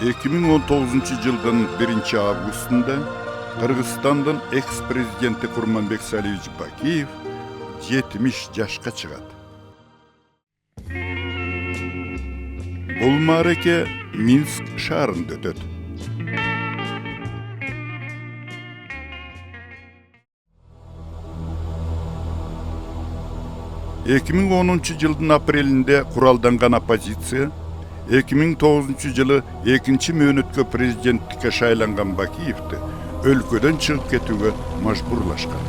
2019-жылдын 1-августунда Кыргызстандын экс-президенти Курманбек Салиевич Бакиев 70 жашка чыгат. Бул маареке Минск шаарында өтөт. жылдын апрелинде куралданган оппозиция 2009 экинчи мөөнөткө президенттикке шайланган Бакиевди өлкөдөн чыгып кетүүгө мажбурлашкан.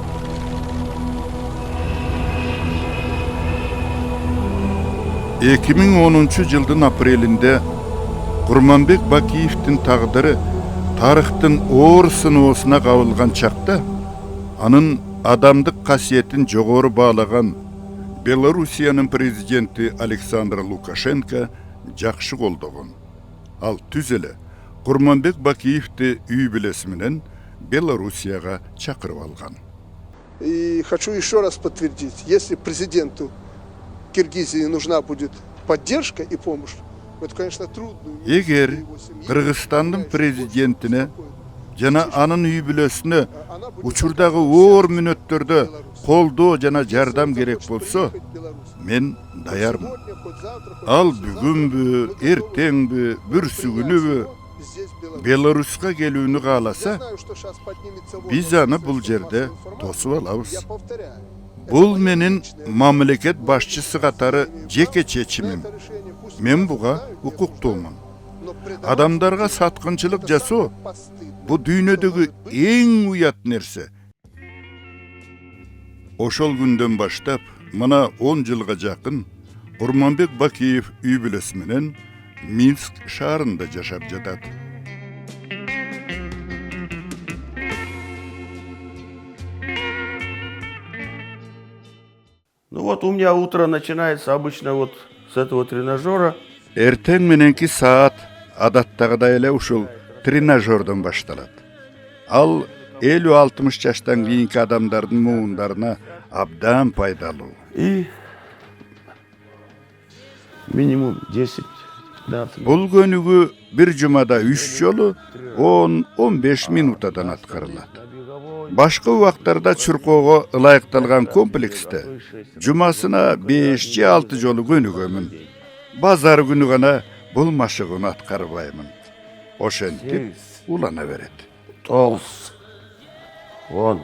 жылдын апрелинде Курманбек Бакиевдин тагдыры тарыхтын оор сыноосуна кабылган чакта анын адамдык касиетин жогору баалаган Белоруссиянын президенти Александр Лукашенко жакшы колдогон. Ал түз эле Курманбек Бакиевди үй бүлөсү менен Белоруссияга чакырып алган. И хочу еще раз подтвердить, если президенту Киргизии нужна будет поддержка и помощь, это, конечно, трудно. Эгер Кыргызстандын президентине жана анын үй бүлөсүнө учурдагы оор мүнөттөрдө колдоо жана жардам керек болсо, мен даярмын. Ал бүгүнбү, эртеңби, бүрсүгүнүбү Беларуска келүүнү кааласа, биз аны бул жерде тосуп алабыз. Бул менин мамлекет башчысы катары жеке чечимим. Мен буга укуктуумун. Адамдарга саткынчылык жасоо бу дүйнөдөгү эң уят нерсе. Ошол күндөн баштап, мына 10 жылга жакын Курманбек Бакиев үй бүлөсү менен Минск шаарында жашап жатат. Ну вот у меня утро начинается обычно вот с этого тренажера. Эртең мененки саат адаттагыдай эле ушул тренажердон башталат. Ал 50-60 жаштан кийинки адамдардын муундарына абдан пайдалуу. И минимум 10-15 Бул көнүгүү бир жумада 3 жолу 10-15 минутадан аткарылат. Башка убактарда чуркоого ылайыкталган комплексте жумасына 5-6 жолу көнүгөмүн. Базар күнү гана бул машыгууну аткарбаймын. Ошентип улана берет. 9, 10,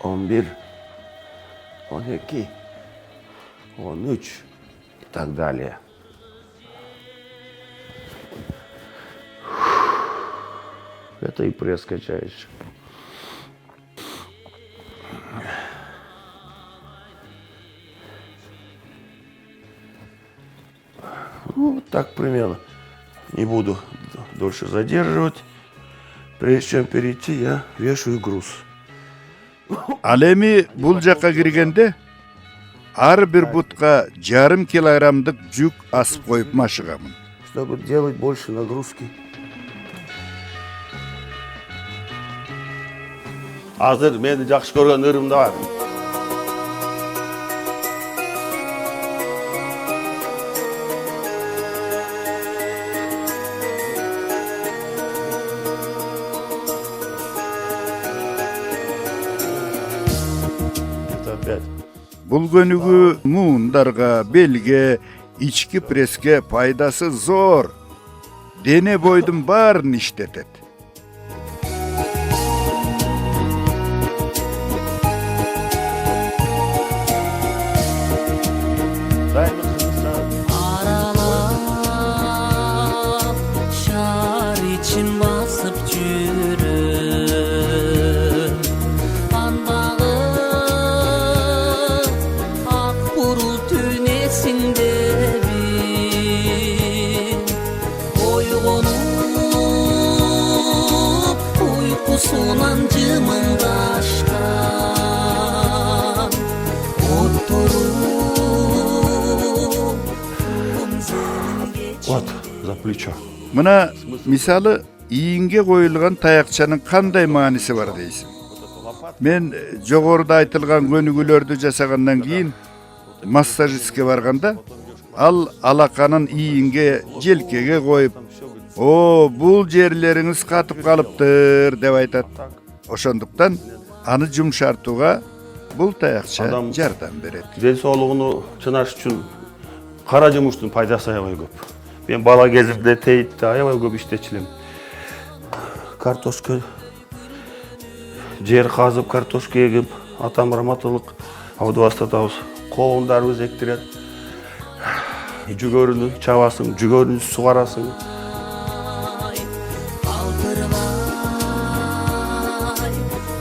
11, 12, 13 и так далее. Это и пресс качаешь. Ну, вот так примерно. Не буду дольше задерживать. Прежде чем перейти, я вешаю груз. Ал эми бул жакка киргенде ар бир бутка 1,5 килограммдык жүк асып коюп машыгамын. Чтобы делать больше нагрузки. Азыр мени жакшы көргөн ырым да бар. Бул көнүгүү муундарга, белге, ички пресске пайдасы зор. Дене бойдун баарын иштетет. Аралап шаар ичин басып жүрөм. Андагы ак бурул түнесиндеби ойгонуп уйкусунан жымыңдашкан Вот, за плечо. Мына мисалы ийинге коюлган таякчанын кандай мааниси бар дейсиң. Мен жогоруда айтылган көнүгүүлөрдү жасагандан кийин массажистке барганда, ал алаканын ийинге, желкеге коюп, бул жерлериңиз катып калыптыр деп айтат. Ошондуктан аны жумшартууга бул таякча Адам- жардам берет. Ден соолугуну чынаш үчүн кара жумуштун пайдасы аябай көп. Мен бала кезимде тейитте аябай көп иштечилем. Картошка жер казып, картошка егип, атам раматылык абды бастатабыз. Коондарыбыз эктирет. Жүгөрүнү чабасың, жүгөрүнү сугарасың. Калтырбай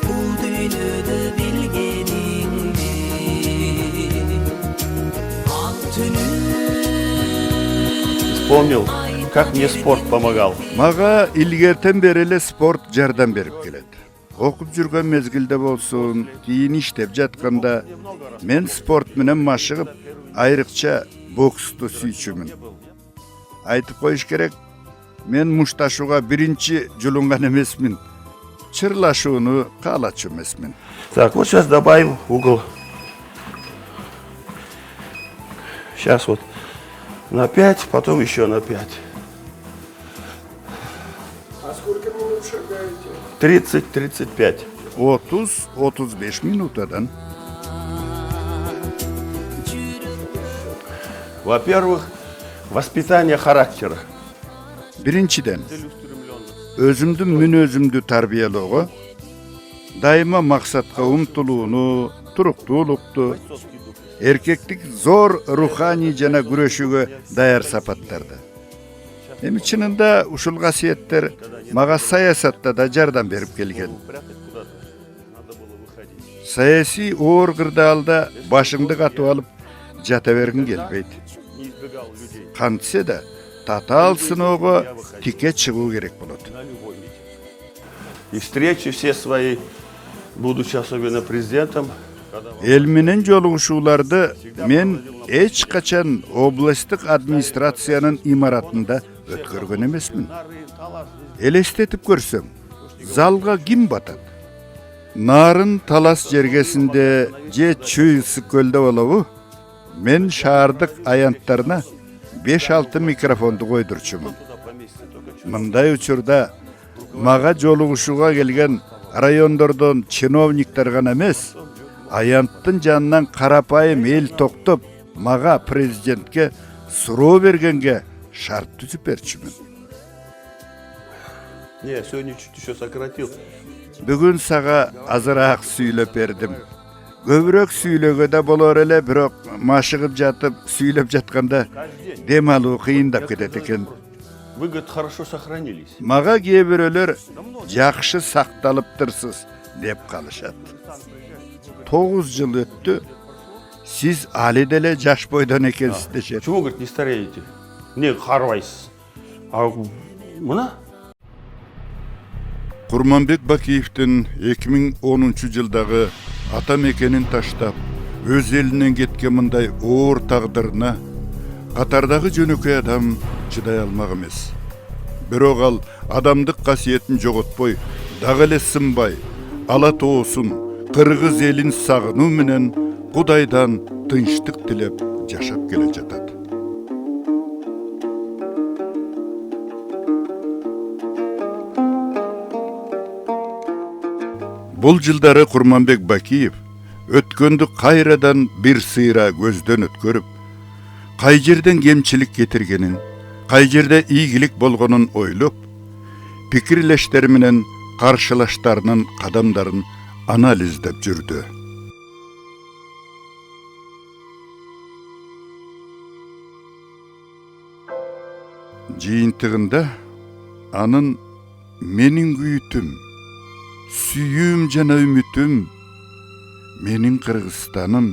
бул дүйнөдө билгениңди ак түнү Вспомнил, как мне спорт помогал. Мага илгертен бери эле спорт жардам берип келет. Окуп жүргөн мезгилде болсун, кийин иштеп жатканда мен спорт менен машыгып, айрыкча боксту сүйчүмүн. Айтып коюш керек, мен мушташууга биринчи жулунган эмесмин. Чырлашууну каалачу эмесмин. Так, вот сейчас добавим угол. Сейчас вот на 5, потом еще на 5. А сколько минут шагаете? 30-35. 30-35 минутадан. Во-первых, воспитание характера. Биринчиден, өзүмдүн мүнөзүмдү тарбиялоого, дайыма максатка умтулууну, туруктуулукту, эркектик зор руханий жана күрөшүүгө даяр сапаттарды. Эми чынында ушул касиеттер мага саясатта да жардам берип келген. Саясий оор кырдаалда башыңды катып алып жата бергин келбейт. Кантсе да татаал сыноого тике чыгуу керек болот. И встречи все свои, будучи особенно президентом, Эл менен жолугушууларды мен эч качан областтык администрациянын имаратында өткөргөн эмесмин. Элестетип көрсөм, залга ким батат? Нарын Талас жергесинде же Чүй ысык көлдө болобу? Мен шаардык аянттарына 5-6 микрофонду койдурчумун. Мындай учурда мага жолугушууга келген райондордон чиновниктер гана эмес, аянттын жанынан карапайым эл токтоп, мага президентке суроо бергенге шарт түзүп берчүмүн. не, сегодня чуть еще сократил. Бүгүн сага азыраак сүйлөп бердим. Көбүрөөк сүйлөгө да болор эле, бирок машыгып жатып сүйлөп жатканда дем алуу кыйындап кетет экен. Вы, говорит, хорошо сохранились. Мага кээ бирөөлөр жакшы сакталыптырсыз деп калышат. 9 жыл өттү. Сиз али деле жаш бойдон экенсиз дешет. Почему, говорит, не стареете? Не карбайсыз. А мына? Курманбек Бакиевдин 2010 жылдагы ата мекенин таштап, өз элинен кеткен мындай оор тагдырына катардагы жөнөкөй адам чыдай алмак эмес. Бирок ал адамдык касиетин жоготпой, дагы эле сынбай, ала тоосун, кыргыз элин сагынуу менен Кудайдан тынчтык тилеп жашап келе жатат. Бул жылдары Курманбек Бакиев өткөндү кайрадан бир сыйра көздөн өткөрүп, кай жерден кемчилик кетиргенин, кай жерде ийгилик болгонун ойлоп, пикирлештери менен каршылаштарынын кадамдарын анализдеп жүрдү. Жыйынтыгында анын менин күйүтүм, сүйүүм жана үмүтүм, менин Кыргызстаным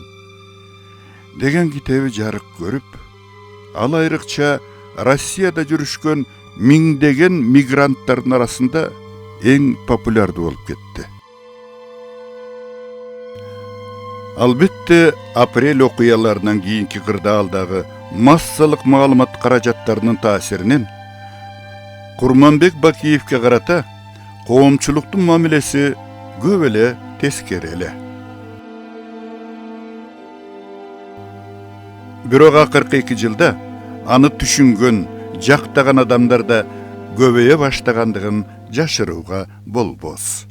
деген китеби жарык көрүп, ал айрыкча Россияда жүрүшкөн миңдеген мигранттардын арасында эң популярдуу болуп кетти. Албетте, апрель окуяларынан кийинки кырдаалдагы массалык маалымат каражаттарынын таасиринен Курманбек Бакиевке карата коомчулуктун мамилеси көп эле тескери эле. Бирок акыркы 2 жылда аны түшүнгөн, жактаган адамдар да көбeye баштагандыгын жашырууга болбос.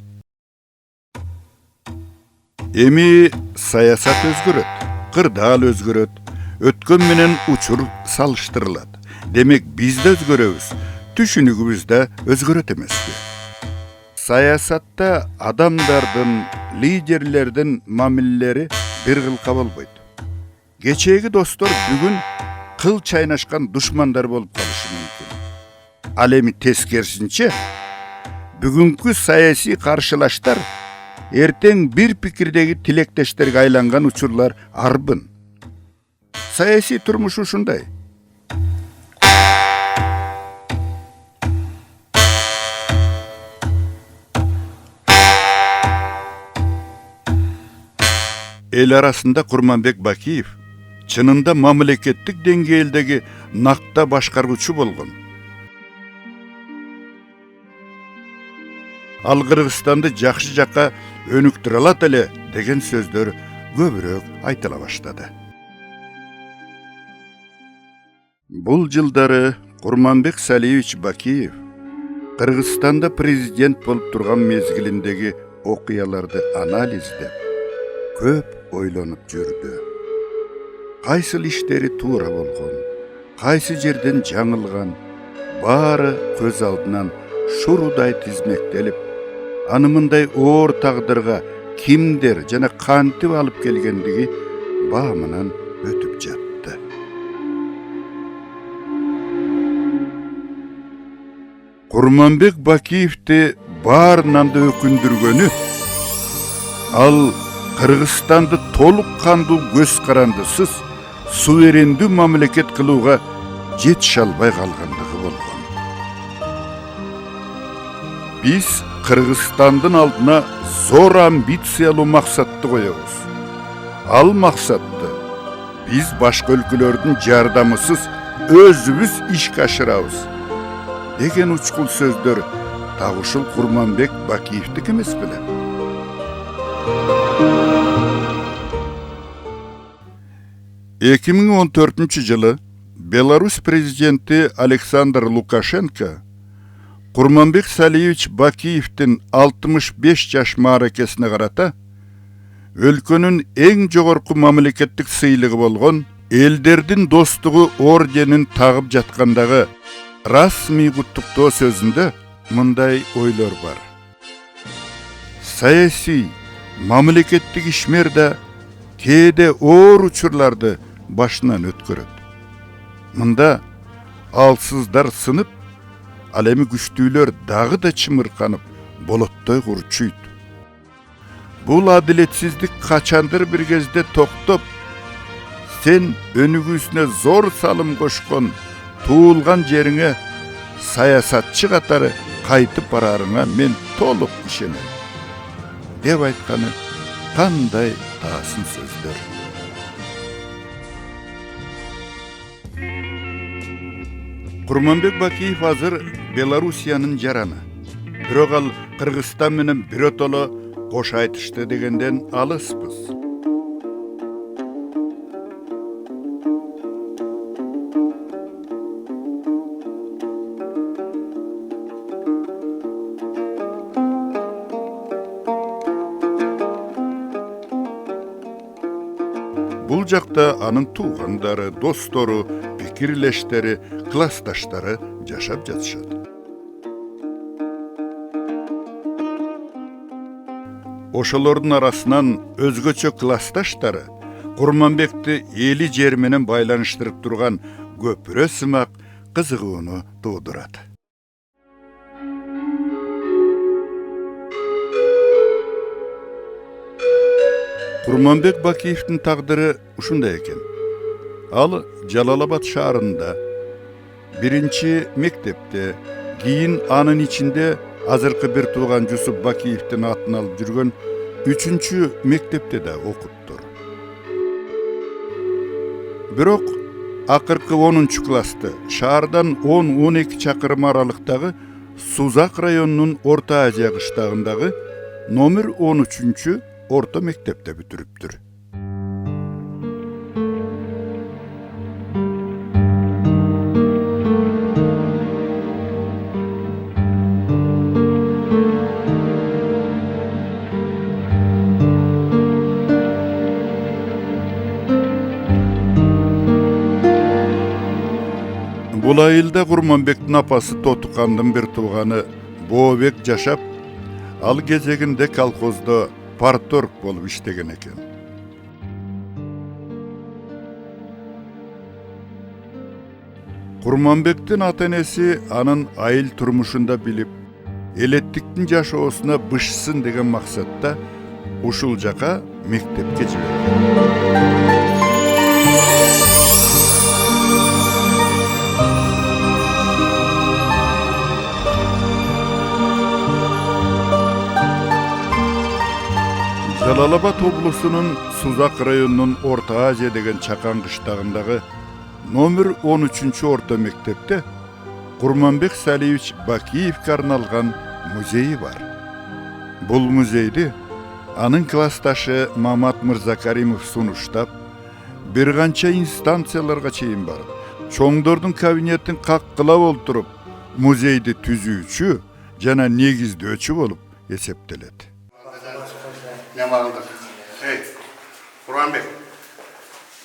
Эми саясат өзгөрөт, кырдаал өзгөрөт, өткөн менен учур салыштырылат. Демек биз да өзгөрөбүз, түшүнүгүбүз да өзгөрөт эмеспи? Саясатта адамдардын, лидерлердин мамилелери бир кылка болбойт. Кечээги достор бүгүн кыл чайнашкан душмандар болуп калышы мүмкүн. Ал эми тескерисинче, бүгүнкү саясий каршылаштар эртең бир пикирдеги тилектештерге айланган учурлар арбын. Саясий турмуш ушундай. Эл арасында Курманбек Бакиев чынында мамлекеттик деңгээлдеги накта башкаруучу болгон. Ал Кыргызстанды жакшы жакка өнүктүрө алат эле деген сөздөр көбүрөөк айтыла баштады. Бул жылдары Курманбек Салиевич Бакиев Кыргызстанда президент болуп турган мезгилиндеги окуяларды анализдеп, көп ойлонуп жүрдү. Кайсыл иштери туура болгон, кайсы жерден жаңылган, баары көз алдынан шурудай тизмектелип, аны мындай оор тагдырга кимдер жана кантип алып келгендиги баамынан өтүп жатты. Курманбек Бакиевди баарынан да өкүндүргөнү ал Кыргызстанды толук кандуу көз карандысыз, суверендүү мамлекет кылууга жетише албай калгандыгы болгон. Биз Кыргызстандын алдына зор амбициялуу максатты коебуз. Ал максатты биз башка өлкөлөрдүн жардамысыз өзүбүз ишке ашырабыз деген учкул сөздөр так ушул Курманбек Бакиевдики эмес беле? Эки миң он төртүнчү жылы Беларусь президенти Александр Лукашенко Курманбек Салиевич Бакиевдин 65 жаш мааракесине карата өлкөнүн эң жогорку мамлекеттик сыйлыгы болгон Элдердин достугу орденин тагып жаткандагы расмий куттуктоо сөзүндө мындай ойлор бар. Саясий, мамлекеттик ишмер да кээде оор учурларды башынан өткөрөт. Мында алсыздар сынып, ал эми күчтүүлөр дагы да чымырканып, болоттой курчуйт. Бул адилетсиздик качандыр бир кезде токтоп, сен өнүгүүсүнө зор салым кошкон туулган жериңе саясатчы катары кайтып барарыңа мен толук ишенем деп айтканы кандай таасын сөздөр. Курманбек Бакиев азыр Белоруссиянын жараны. Бирок ал Кыргызстан менен биротоло кош айтышты дегенден алыспыз. Бул жакта анын туугандары, достору, пикирлештери, классташтары жашап жатышат. Ошолордун арасынан өзгөчө классташтары Курманбекти эли жер менен байланыштырып турган көпүрө сымак кызыгууну туудурат. Курманбек Бакиевдин тагдыры ушундай экен. Ал Жалал-Абад шаарында биринчи мектепте, кийин анын ичинде азыркы бир тууган Жусуп Бакиевдин атын алып жүргөн 3-чү мектепте да окуптур. Бирок акыркы 10-чу классты шаардан 10-12 чакырым аралыктагы Сузак районунун Орто Азия кыштагындагы номер 13-чү орто мектепте бүтүрүптүр. Бул айылда Курманбектин апасы Тотукандын бир тууганы Бообек жашап, ал кезегинде колхоздо парторг болуп иштеген экен. Курманбектин ата-энеси анын айыл турмушунда билип, элеттиктин жашоосуна бышсын деген максатта ушул жака мектепке жиберген. Жалалабад облусунун Сузак районунун Орта Азия деген чакан кыштагындагы номер 13 орто мектепте Курманбек Салиевич Бакиевке арналган музейи бар. Бул музейди анын классташы Мамат Мырзакаримов сунуштап, бир канча инстанцияларга чейин барып, чоңдордун кабинетин каккылап олтуруп, музейди түзүүчү жана негиздөөчү болуп эсептелет. Ne vardı? Hey, Kur'an Bey,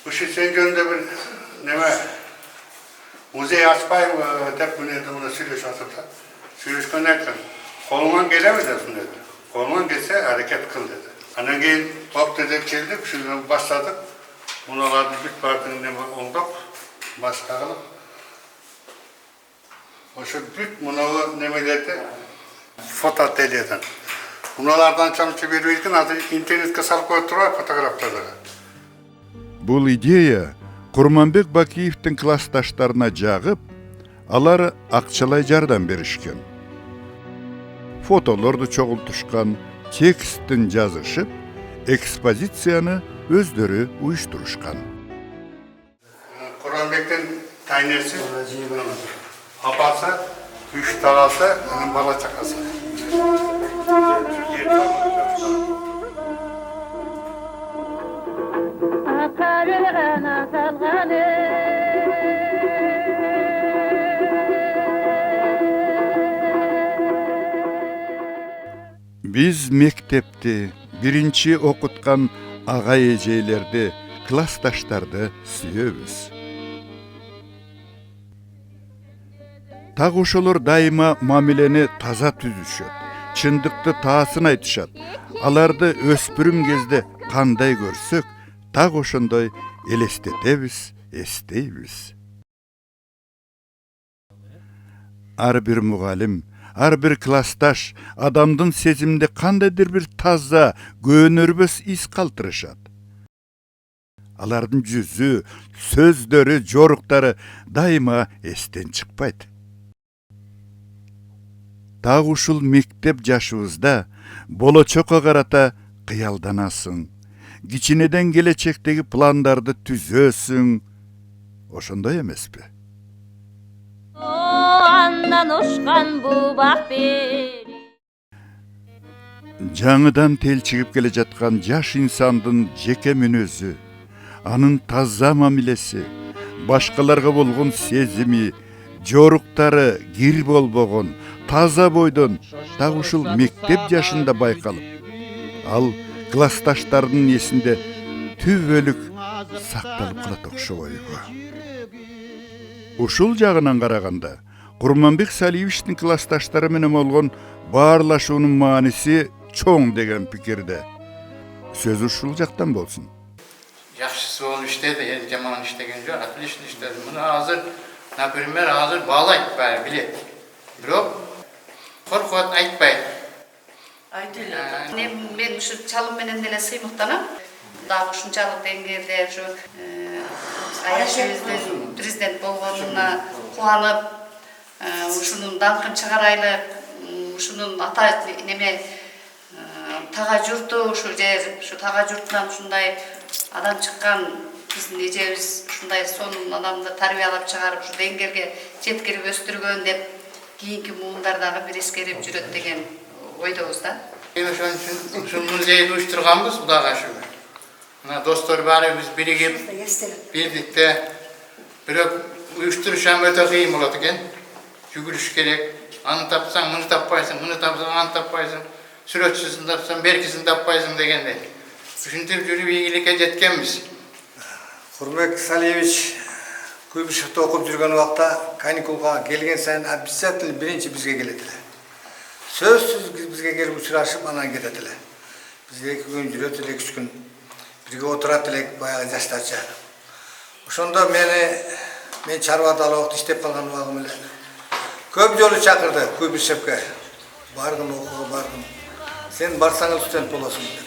bu şey sen gönde bir ne var? Müzeyi açmayı tep müneydi buna sürüş asırda. Sürüş gönderken, kolundan gelemez aslında dedi. Kolundan gelse hareket kıl dedi. Annen gelin, bak dedik geldik, şuradan başladık. Bunlardan bir partinin ne olduk, başlayalım. O şu büyük bunları nemelerde foto ateliyeden. Bunlardan çalışıp verirken adı internetke salıp koydular fotoğraflarda. Бул идея Курманбек Бакиевдин классташтарына жагып, алар акчалай жардам беришкен. Фотолорду чогултушкан, текстин жазышып, экспозицияны өздөрү уюштурушкан. Kur'anbek'ten taynesi, apası, 3 talası, bala çakası. Akarırana salganı Биз мектепти, биринчи окуткан ага эжейлерди, классташтарды сүйөбүз. Так ошолор дайыма мамилени таза түзүшөт, чындыкты таасын айтышат. Аларды өспүрүм кезде кандай көрсөк, так ошондой элестетебиз, эстейбиз. Ар бир мугалим, ар бир классташ адамдын сезиминде кандайдыр бир таза, көөнөрбөс ис калтырышат. Алардын жүзү, сөздөрү, жоруктары дайыма эстен чыкпайт. Так ушул мектеп жашыбызда болочокко карата кыялданасың. Кичинеден келечектеги пландарды түзөсүң. Ошондой эмеспи? Andan uçkan bu bak beri Жаңыдан телчигип келе жаткан жаш инсандын жеке мүнөзү, анын таза мамилеси, башкаларга болгон сезими, жоруктары кир болбогон, таза бойдон так ушул мектеп жашында байкалып, ал классташтардын эсинде түбөлүк сакталып калат окшобойбу. Ушул жагынан караганда, Курманбек Салиевичтин классташтары менен болгон баарлашуунун мааниси чоң деген пикирде. Сөз ушул жактан болсун. Yaxşısı ol iştedi, yani jaman iştegen жоқ, отлично iştedi. Bunu hazır, например, hazır bal aytpay bilet. Бирок коркот айтпай. Мен ушу чалым менен деле сыймыктанам. Дагы ушунчалык деңгээлде ушу аяшыбыздын президент болгонуна кубанып, ушунун даңкын чыгарайлы, ушунун ата неме тага журту ушу жер, ушу тага журтунан ушундай адам чыккан биздин эжебиз ушундай сонун адамды тарбиялап чыгарып ушу деңгээлге жеткирип өстүргөн деп кийинки муундар бир эскерип жүрөт деген ойдобуз да. Ошон үчүн ушул музейди уюштурганбыз Кудайга шүгүр. Мына достор баарыбыз биригип бирдикте бирок уюштурушам өтө кыйын болот экен. Жүгүрүш керек. Аны тапсаң, муну таппайсың, муну тапсаң, аны таппайсың. Сүрөтчүсүн тапсаң, беркисин таппайсың дегендей. Ушинтип жүрүп ийгиликке жеткенбиз. Курманбек Салиевич Куйбышевта окуп жүргөн убакта каникулга келген сайын обязательно биринчи бизге келет эле. Сөзсүз бизге келип учурашып анан кетет эле. Биз 2 күн жүрөт элек, 3 күн бирге отурат элек баягы жаштарча. Ошондо мен чарбада ал убакта иштеп калган убагым эле. Көп жолу чакырды Куйбышевке. Баргын окууга бардым. Сен барсаң студент болосуң деп.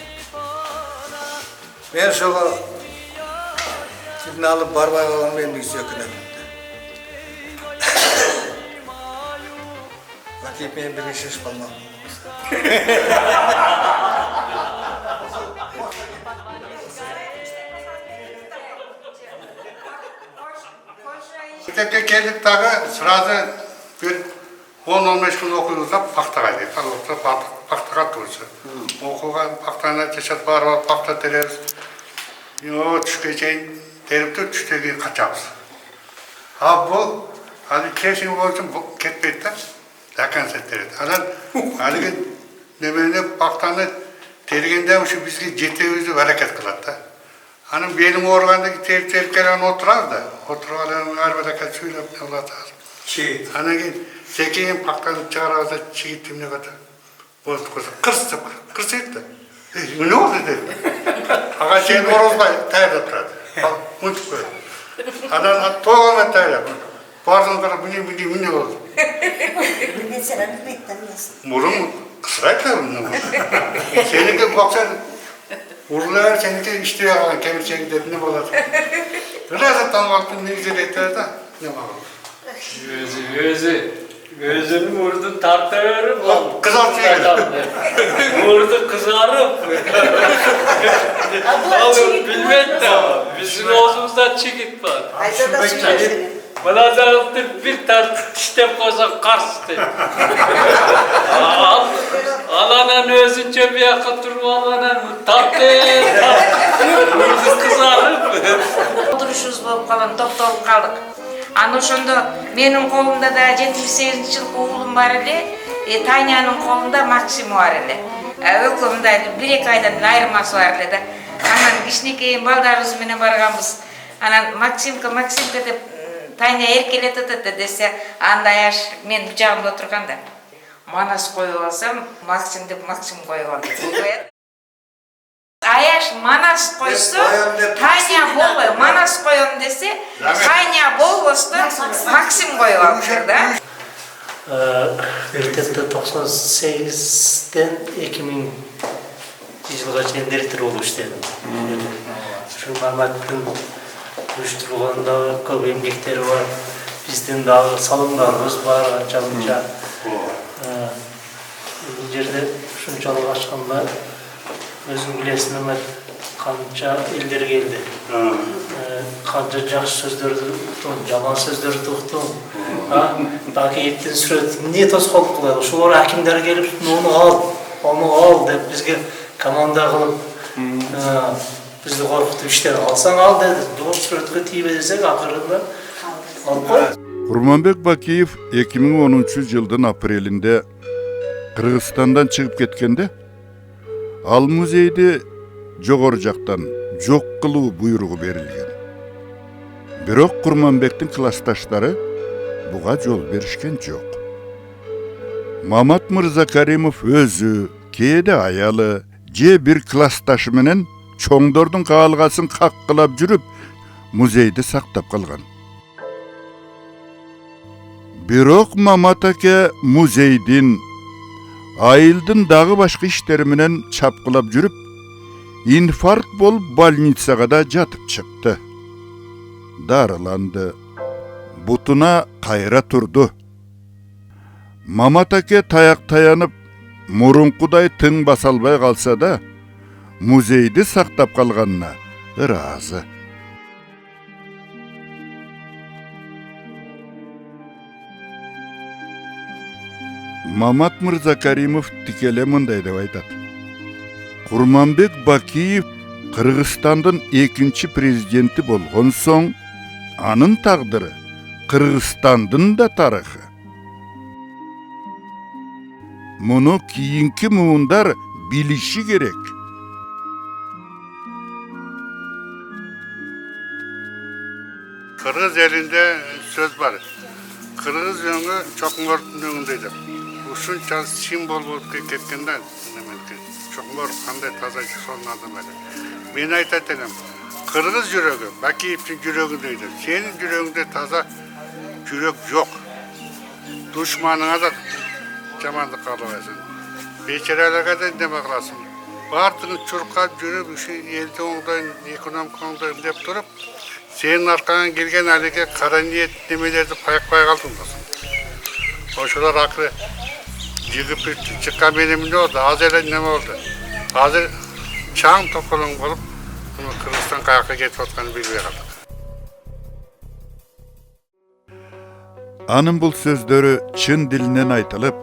Мен ошого tilini alıp barbaya olan benim bilgisi yok önemli. Vakit benim bir işe çıkmam. Mektepe geldik dağı sırada bir 10-15 gün okuyorduk da Paktağa geldik. Paktağa duruşu. Okugan Paktağına çeşit var, Paktağa tereriz. Yo çıkacağın derip de düşteki kaçamız. Ha bu, hadi kesin olsun ketmeydi de, yakın setleri. Hadi nemene Paktağına tergenden şu bizgi jetevizde hareket kıladı da. Hanım benim organdaki terip gelen oturar da, oturalım hareket söyleyip ne olatağız. Hani Zeki'nin Paktağını çağırağızda çiğittim ne kadar. Bozdu kozu, kırsıp da. Ne oldu dedi. Ağa şeyin orozbay tayarda oturardı. Muncuk koydu. Anan toğalma tayarda. Barzın kadar mini oldu. Ben sana beklemezsin. Murun kısıraydı mı? Seninki baksan, urlar seninki işte yalan, kemirçeye gider ne болады. Biraz tanımaktın ne güzel ettiler de ne var? Gözünü vurdu tartıyorum. Kızartıyor. Vurdu kızarıp. Oğlum bilmem de bizim ağzımızdan çekit var. Ayda da söylesene. Bana da bir tart işlem koysa karşı. Alanan özünce bir yaka durma alanan tartı. Vurdu kızarıp. Oturuşumuz болып қалған, тоқталып қалдық. Аны ошондо менин колумда да 78-жылкы уулум бар эле, Танянын колунда Максим бар эле. Экөөмүндө 1-2 айдан айырмасы бар эле да. Анан кичинекей балдарыбыз менен барганбыз. Анан Максимка деп Таня эркелетип атат десе, анда аяш мен жагымда отурганда. Манас коюп алсам, Максим деп Максим коюп алды. Аяш Манас койсо, Таня болбой, Манас коем десе, Таня болбостон Максим коюп алыптыр да. Мектепте 98-ден 2000 жылга чейин директор болуп иштедим. Ушу Маматтын уюштурганда көп эмгектери бар. Биздин дагы салымдарыбыз бар, анча-мынча. Бул жерде ушунчалык ачканда өзүң билесиң эме канча элдер келди. Канча жакшы сөздөрдү уктум, жаман сөздөрдү уктум. Дагы эттин сүрөт эмне тоскоолдук кылат? Ошолор акимдер келип, муну ал деп бизге команда кылып, бизди коркутуп иштеп алсаң ал деди. Бул сүрөткө тийбе десек акырында алып кой. Курманбек Бакиев 2010 жылдын апрелинде Кыргызстандан чыгып кеткенде, ал музейди жогору жактан жок кылуу буйругу берилген. Бирок Курманбектин классташтары буга жол беришкен жок. Мамат Мырзакаримов өзү, кээде аялы, же бир классташы менен чоңдордун каалгасын каккылап жүрүп, музейди сактап калган. Бирок Мамат аке музейдин, айылдын дагы башка иштери менен чапкылап жүрүп, инфаркт болуп больницага да жатып чыкты. Дарыланды. Бутуна кайра турду. Мамат аке таяк таянып, мурункудай тың баса албай калса да, музейди сактап калганына ыраазы. Мамат Мырзакаримов тикеле мындай деп айтат. Курманбек Бакиев Кыргызстандын 2-чи президенти болгон соң, анын тагдыры Кыргызстандын да тарыхы. Муну кийинки муундар билиши керек. Кыргыз Kırgız elinde söz var. Kırgız öňü çoqmortun öňünde. Uşunça simbol bolup ketkenden çoqmor kanday taza sonun adam ele. Men aytat elem. Kırgız jüregi, Bakiyevdin jüregindeydi. Senin jüreginde taza jürek yok. Düşmanına da jamanlyk kalabaysın. Beçerelerge de neme kılasın. Bartyny çurkap jürep, uşu elde oňdan, ekonomik oňdan dep turup, senin arkadan gelgen halike kara niyet nemelerdi payakpay kaldırmasın. Oşular aklı yıkıp çıkan benim ne oldu? Hazır neme oldu? Hazır çağın tokulun bulup bunu Kırgızstan kayakka getip atkanı bilmeye kaldık. Anın bul sözdörü çın dilinden aytılıp,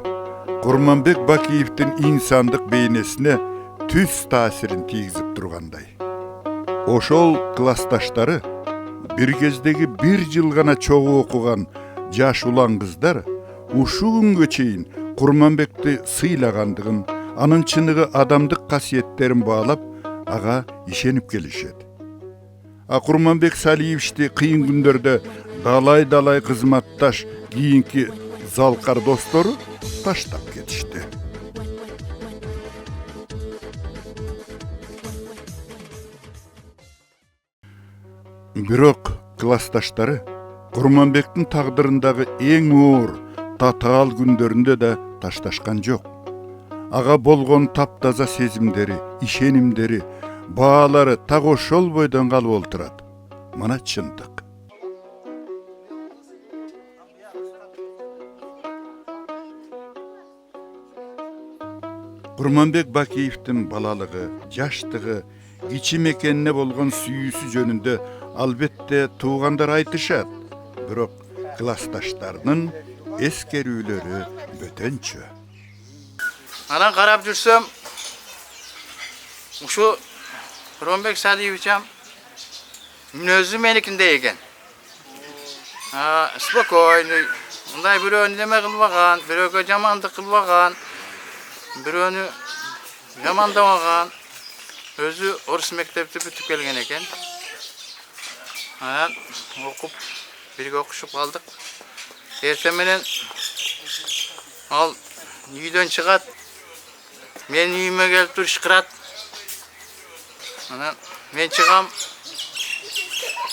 Kurmanbek Bakiyevdin insandık beynesine tüs tasirin tiygizip durganday. Oşol klastaşları, bir kezdegi bir jıl gana çoğu okugan jaş ulan kızlar, uşu güngө çeyin Kurmanbekti sıylagandygyň, anın çыныgı adamdık kasiyetlerin bağlap, aga işenip gelişet. Kurmanbek Saliyevişti kıyın günlerde dalay kızmattaş giyinki zalkar dostları taştap ketişti. Birok klastaşları Kurmanbek'tin taqdırındağı en uğur tatal günlerinde de taştaşkan yok. Aga bolgon taptaza sezimderi, işenimderi, bağları tak oşol boydan kalıp olturat. Mana çındık. Kurmanbek Bakiyevdin balalığı, jaştığı, kiçim ekenine bolgon süyüsü jönünde albatta tuğandar aytışat. Birok klastaşlarının eskerüleri bötençö. Anan karap jursam, uşu Kurmanbek Saliyevичем münözü menikinde eken. Spokojny, unday biröni neme kılbagan, biröge jamandyk kılbagan, biröni jamandamagan, özü orus mektepte бүтüp kelgen eken. Anan okup, birge okuşup kaldık. Ertemenen al üyden çıgat, men üyüme gelip dur şıkırat. Anan men çıgam,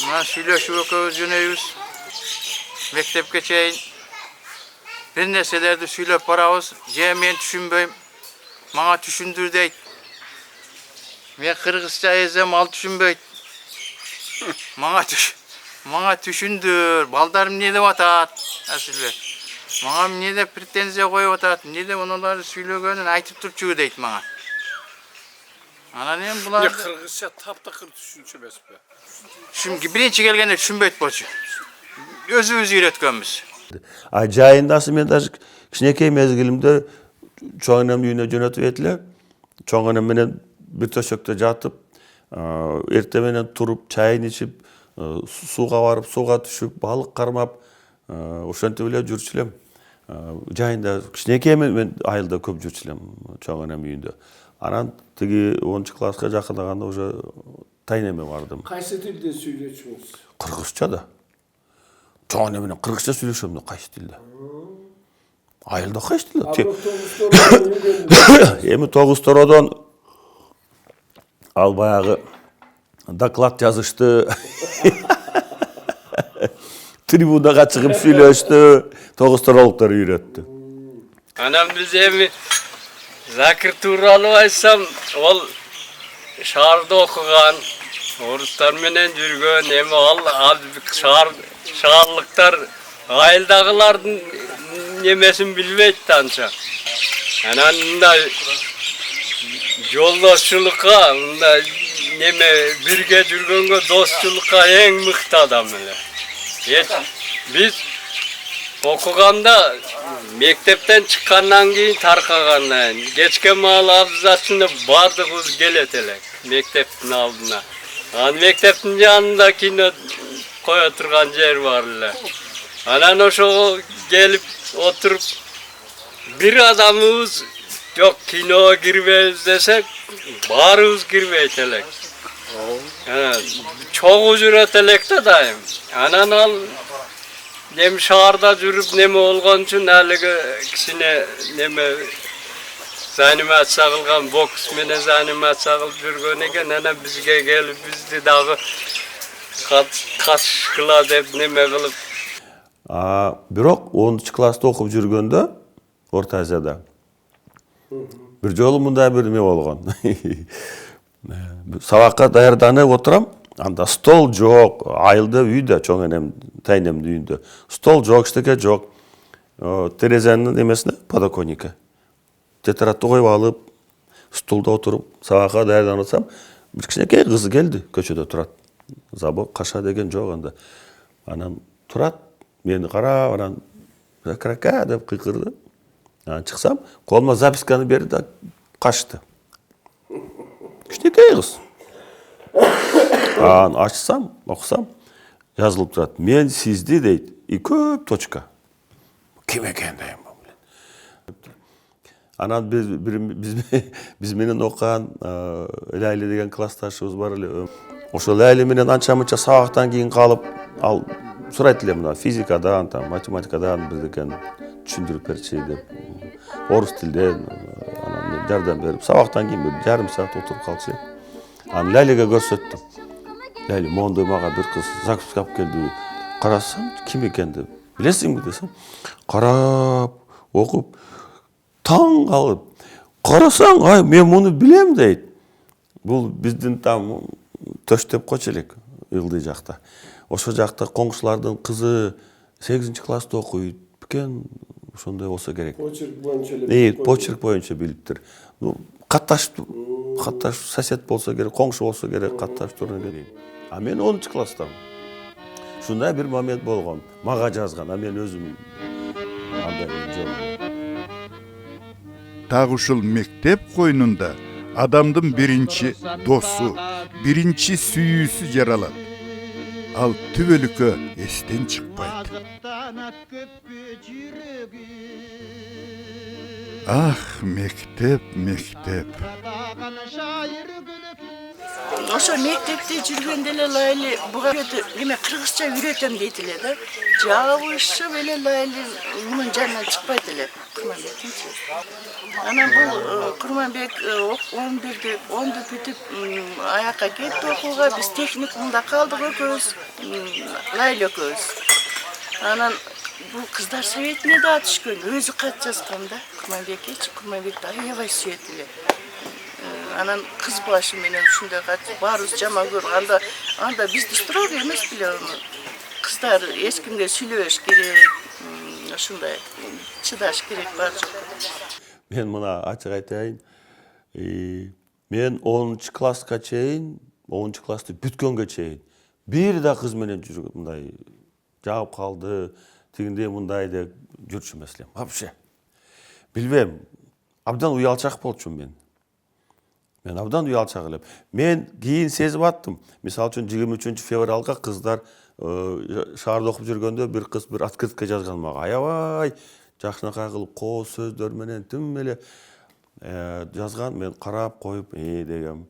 anan süйлöşüp ököbüz jönöybüz. Mektepke çeyin bir nerselerdi süylöp barabız. Je men düşünböym, maňa düşündür deyt. Men kırgızça ezem, al düşünböйт. Maňa düşündür, baldarym ne dep atat, asilbe. Maňa ne dep pretenziya koyup atat, ne dep onolary süйлөгөнүн aytyp turчу deyt maňa. Anan em bular Kırgızça taptakır düşünçü emespi. Çünkü birinci gelgende düşünböйт bolчу. Özübüz üýretkenmiz. Jayındası men da kişinekey mezgilimde çoğun enem üyüne jönötüp etdiler. Çoğun enem menen bir töşökte jatıp, ertemenen turup, çayын içip, suga barıp, suga düşüp, balık karmap, oşonto bile jürçülem. Jayında kişinekey men ayılda köp jürçülem çoğun enem üyünde. Anan tigi 10-njy klaska jakındaganda уже taýneme bardym. Kayсы tilde süýleçiňiz? Kırgızça da. Çoğun emine Kırgızça süýleşem de kayсы tilde. Ayılda kayсы tilde. Emi Togustoro'dan al bayağı doklad yazıştı. Tribundaga çıkıp süýleşdi. Togustoroluklar üýretdi. Anam biz emi Zakir turalı aysam, ol şaharda okugan, oruslar menen jürgön, emi al şaharlıktar ayıldagılardın nemesin bilbeyt tança. Anan unda yoldaşçılıkka, unda neme birge jürgөнгө dostçulukka en mıktı adam ele. Biz okuganda mektepten çıkandan keyin tarkagandan geçke maal abzasında bardığız gelet ele mekteptin aldına. An mekteptin yanında kino koya turgan yer var ele. Anan oşo gelip oturup bir adamımız yok kinoya girmeyiz desek barımız girmeyt ele. Çoğu jüret elekte dayım. Anan al nem şaharda jürüp neme olgan üçün haligi kişine neme zanimat sagılgan boks mene zanimat sagılıp jürgön eken ana bizge gelip bizdi dagı kaç kıla dep neme kılıp. Бирок 10 класста окуп жүргөндө Орто Азияда бир жолу мындай бир эме болгон. Сабакка даярданып отурам, анда стол жок, айылда үйдө, чоң энем, тайнемдин үйүндө. Стол жок, эчтеке жок. Терезенин эмесине, подоконнике. Тетрадты коюп алып, стулда отуруп, сабакка даярданып атсам, бир кичинекей кыз келди, көчөдө турат. Забо каша деген жок анда. Анан турат, мени карап, анан "Крака" деп кыйкырды. Анан чыксам, колума записканы берди да качты. Кичинекей кыз. Анан ачсам, окусам, жазылып турат. Мен сизди дейт, и көп точка. Ким экен дейм. Анан биз менен окуган Лайли деген классташыбыз бар эле. Ошо Лайли менен анча-мынча сабактан кийин калып, ал сурайт эле мына физикадан, математикадан бирдекени түшүндүрүп берчи деп. Орус тилден анан жардам берип, сабактан кийин жарым саат отуруп калчу. Анан Лайлиге көрсөттүм. Лайли мондой мага бир кыз записка алып келди. Карасам, ким экен деп. Билесиңби десем, карап, окуп, таң калып. Карасаң, ай, мен муну билем дейт. Бул биздин там төш деп койчу элек, Ылдый жакта. Ошо жакта коңшулардын кызы 8 класста окуйт экен, ошондой болсо керек. Почерк боюнча эле. Почерк боюнча билиптир. Катташ сосед болсо керек, коңшу болсо керек, катташ турган керек. А мен 10 класстамын. Шундай бир момент болгон. Мага жазган, а мен өзүм андай жок. Так ушул мектеп койнунда адамдын биринчи досу, биринчи сүйүүсү жаралат. Ал түбөлүккө эстен чыкпайт. Ах, мектеп, мектеп. Ошо мектепте жүргөндө эле Лайли буга эме кыргызча үйрөтөм дейт эле да. Жабышып эле Лайли мунун жанынан чыкпайт эле. Курманбекчи. Анан бул Курманбек 10ду бүтүп аякка кетти окууга, биз техникумда калдык экөөбүз, Лайли экөөбүз. Анан бул кыздар советине да түшкөн, өзү кат жазган да Курманбекке, Курманбекти аябай сүйөт эле. Анан кыз башы менен ушундай кат баарыбыз жаман көргөн. Анда бизди строго эмес беле, кыздар эч кимге сүйлөбөш керек, ушундай чыдаш керек бар жок. Мен мына ачык айтайын. Мен 10 класска чейин, 10 классты бүткөнгө чейин бир да кыз менен жүргөн мындай жагып калды, тигиндей мындай деп жүрчү эмес элем. Вообще. Билбем, абдан уялчак болчумун мен. Мен абдан уялчак элем. Мен кийин сезип аттым. Мисалы үчүн 23 февралга кыздар шаарда окуп жүргөндө бир кыз бир открытка жазган мага. Аябай жакшынакай кылып коо сөздөр менен тим эле жазган. Мен карап коюп, дегем.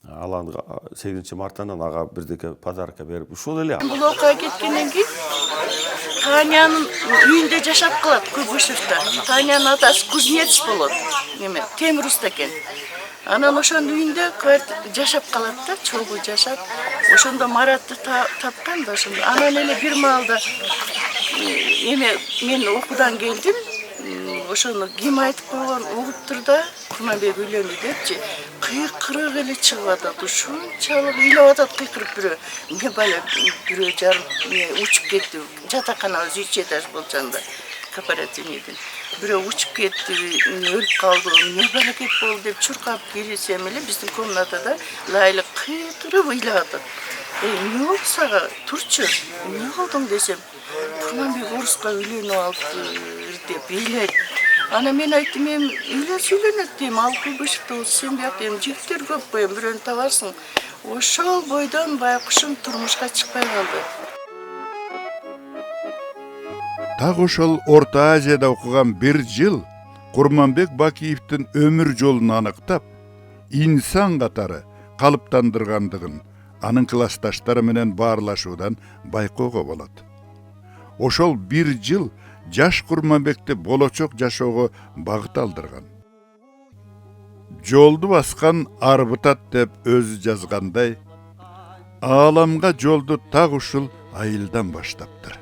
Алан 8 марттан ага бирдеке подарка берип, ушул эле. Бул окуя кеткенден кийин Танянын үйүндө жашап калат Куйбышевда. Танянын атасы кузнец болот. Неме, темир уста экен. Анан ошонун үйүндө жашап калат да, чогуу жашап. Ошондо Маратты тапкан да ошондо. Анан эле бир маалда мен окуудан келдим. Ошону ким айтып койгон угуптур да, Курманбек үйлөндү депчи. Кыйкырык эле чыгып атат. Ушунчалык ыйлап атат кыйкырып бирөө. Эмне бала бирөө жарып учуп кетти. Жатаканабыз 3 этаж болчанда, кооперативден. Бирөө учуп кетти, өлүп калды. Эмне балакет болду деп чуркап кирсем эле биздин комнатада Лайли кыйкырып ыйлап атат. Эмне болду сага? Турчу. Эмне кылдың десем, Курманбек Оруска үйлөнүп алды деп ыйлайт. Ана мен айттым, мен үйлөнөт дейм, ал Куйбышевда болсо сен биякта жигиттер көп коем, бирөөнү табарсың. Ошол бойдон байкушум турмушка чыкпай калды. Так ошол Орто Азияда окуган бир жыл Курманбек Бакиевдин өмүр жолун аныктап, инсан катары калыптандыргандыгын анын классташтары менен баарлашуудан байкоого болот. Ошол 1 жыл Жаш Курманбекти болочок жашоого багыт алдырган. Жолду баскан арбытат деп өзү жазгандай, ааламга жолду так ушул айылдан баштаптыр.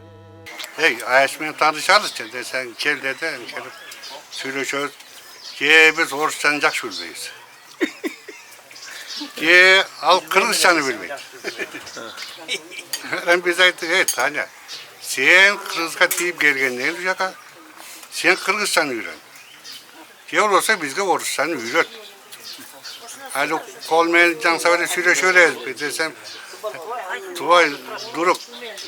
Аяш менен таанышабыз десең, кел деди, келип сүйлөшөбүз. Биз орусчаны жакшы билбейбиз. Ал кыргызчаны билбейт. Биз айттык, Таня, сен кыргызга тийип келгенден бул жака, сен кыргызчаны үйрөн. Же болбосо бизге орусчаны үйрөт. Али кол менен жаңса эле сүйлөшө элебиз десем, тубай дуруп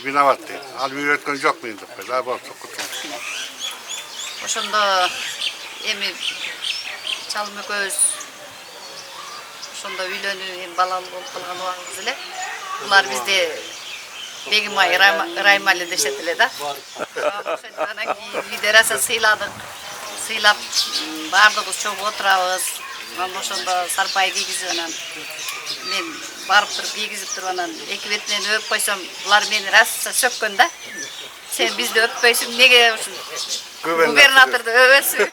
виноват дейт. Ал үйрөткөн жок мен деп коет. Болсо ошондо эми чалым экөөбүз ошондо үйлөнүп эми балалуу болуп калган убагыбыз эле. Булар бизде Бегимай Раймали дешет эле да. Анан кийин үйдө раса сыйладык. Сыйлап баардыгыбыз чогуу отурабыз. Анан ошондо сарпай кийгизип анан мен барып туруп кийгизип туруп анан эки бетинен өп койсом, булар мени раса сөккөн да. Сен бизди өппөйсүң, неге ушул губернаторду өбөсүң?